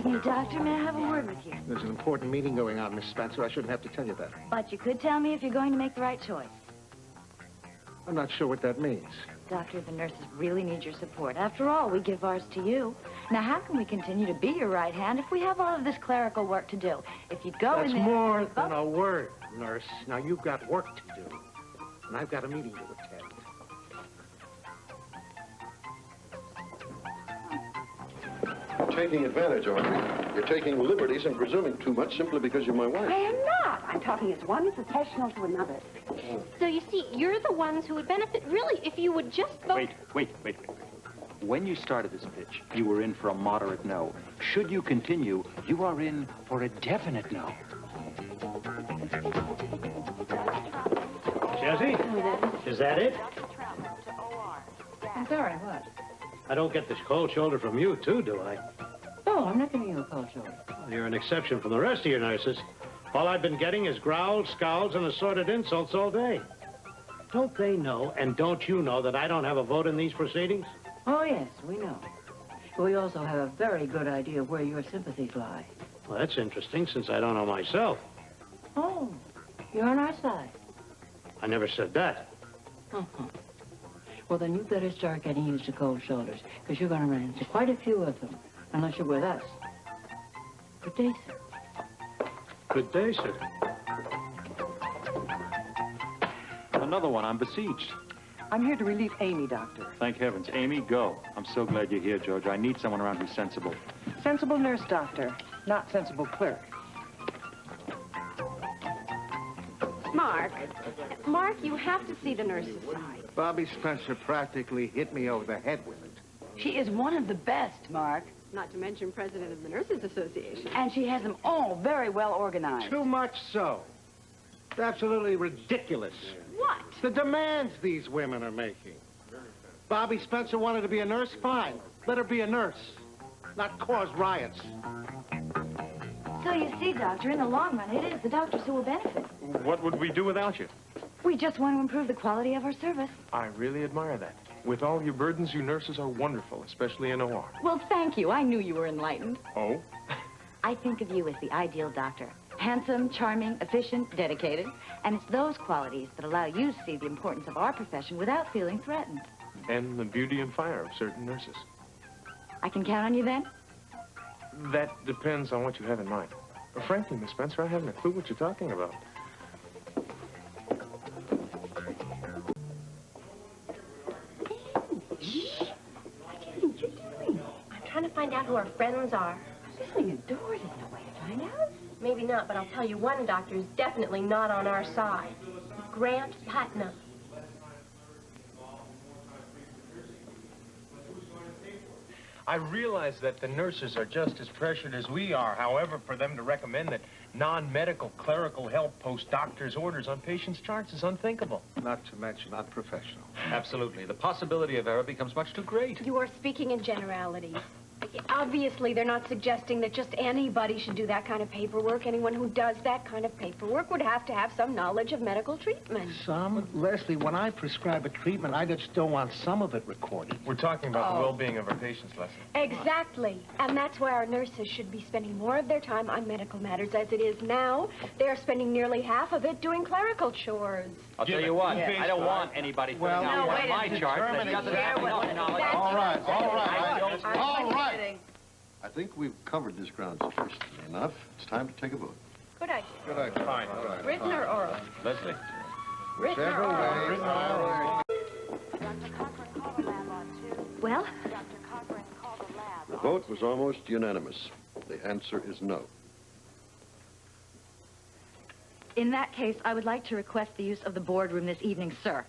Excuse me, Doctor. May I have a word with you? There's an important meeting going on, Miss Spencer. I shouldn't have to tell you that. But you could tell me if you're going to make the right choice. I'm not sure what that means. Doctor, the nurses really need your support. After all, we give ours to you. Now, how can we continue to be your right hand if we have all of this clerical work to do? If you'd go That's in there... more than a word, nurse. Now, you've got work to do. And I've got a meeting to attend. You're taking advantage, Audrey. You're taking liberties and presuming too much simply because you're my wife. I am not. I'm talking as one professional to another. So you see, you're the ones who would benefit, really, if you would just vote... Wait. When you started this pitch, you were in for a moderate no. Should you continue, you are in for a definite no. Jessie? Is that it? I'm sorry, what? I don't get this cold shoulder from you, too, do I? Oh, I'm not giving you a cold shoulder. You're an exception from the rest of your nurses. All I've been getting is growls, scowls, and assorted insults all day. Don't they know, and don't you know, that I don't have a vote in these proceedings? Oh, yes, we know. We also have a very good idea of where your sympathies lie. Well, that's interesting, since I don't know myself. Oh, you're on our side. I never said that. Uh-huh. Well, then you better start getting used to cold shoulders, because you're going to run into quite a few of them, unless you're with us. Good day, sir. Good day, sir. Another one. I'm besieged. I'm here to relieve Amy, Doctor. Thank heavens. Amy, go. I'm so glad you're here, George. I need someone around who's sensible. Sensible nurse, Doctor, not sensible clerk. Mark, you have to see the nurse's side. Bobby Spencer practically hit me over the head with it. She is one of the best, Mark. Not to mention president of the Nurses Association. And she has them all very well organized. Too much so. It's absolutely ridiculous. What? The demands these women are making. Bobby Spencer wanted to be a nurse? Fine. Let her be a nurse. Not cause riots. So you see, Doctor, in the long run, it is the doctors who will benefit. What would we do without you? We just want to improve the quality of our service. I really admire that. With all your burdens, you nurses are wonderful, especially in OR. Well, thank you. I knew you were enlightened. Oh? I think of you as the ideal doctor. Handsome, charming, efficient, dedicated. And it's those qualities that allow you to see the importance of our profession without feeling threatened. And the beauty and fire of certain nurses. I can count on you then? That depends on what you have in mind. Frankly, Miss Spencer, I haven't a clue what you're talking about. I'm trying to find out who our friends are. Listening indoors is no way to find out. Maybe not, but I'll tell you one doctor is definitely not on our side. Grant Putnam. I realize that the nurses are just as pressured as we are. However, for them to recommend that non-medical clerical help post doctor's orders on patients' charts is unthinkable. Not to mention unprofessional. Absolutely. The possibility of error becomes much too great. You are speaking in generalities. Obviously, they're not suggesting that just anybody should do that kind of paperwork. Anyone who does that kind of paperwork would have to have some knowledge of medical treatment. Some? Leslie, when I prescribe a treatment, I just don't want some of it recorded. We're talking about the well-being of our patients, Lesley. Exactly. And that's why our nurses should be spending more of their time on medical matters. As it is now, they're spending nearly half of it doing clerical chores. I'll tell you what, I don't want anybody filling out my chart that doesn't have enough knowledge. All right. All right. I think we've covered this ground sufficiently enough. It's time to take a vote. Good idea. Good idea. Fine. All right. Written or oral? Leslie. Written or oral? Well? The vote was almost unanimous. The answer is no. In that case, I would like to request the use of the boardroom this evening, sir.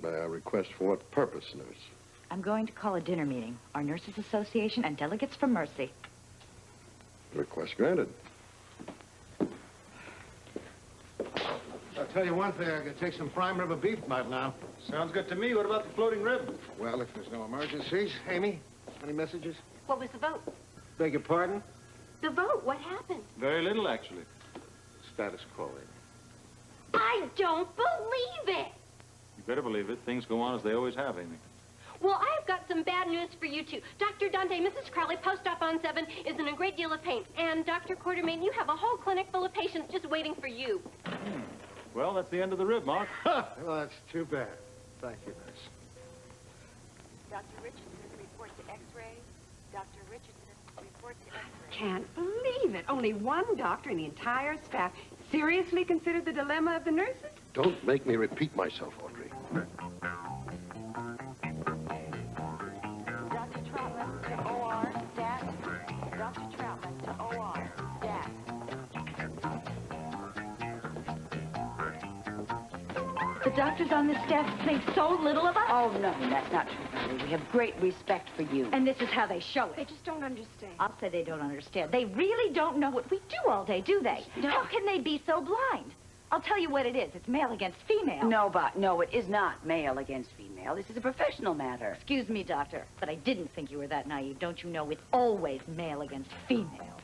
May I request for what purpose, nurse? I'm going to call a dinner meeting. Our Nurses Association and delegates from Mercy. Request granted. I'll tell you one thing, I could take some prime rib of beef right now. Sounds good to me. What about the floating rib? Well, if there's no emergencies. Amy, any messages? What was the vote? Beg your pardon? The vote, what happened? Very little, actually. Status quo, Amy. I don't believe it! You better believe it. Things go on as they always have, Amy. Well, I have got some bad news for you, too. Dr. Dante, Mrs. Crowley, post-op on 7, is in a great deal of pain. And, Dr. Quartermain, you have a whole clinic full of patients just waiting for you. Well, that's the end of the rib, Mark. Well, that's too bad. Thank you, nurse. Dr. Richardson, report to X-ray. Dr. Richardson, report to X-ray. Can't believe it. Only one doctor in the entire staff seriously considered the dilemma of the nurses? Don't make me repeat myself, Audrey. Dr. Troutman to OR, stat. Dr. Troutman to OR, stat. The doctors on this staff think so little of us. Oh, no, that's not true, Valerie. We have great respect for you. And this is how they show They it. just don't understand. I'll say they don't understand. They really don't know what we do all day, do they? No. How can they be so blind? I'll tell you what it is. It's male against female. No, it is not male against female. This is a professional matter. Excuse me, doctor, but I didn't think you were that naive. Don't you know it's always male against female?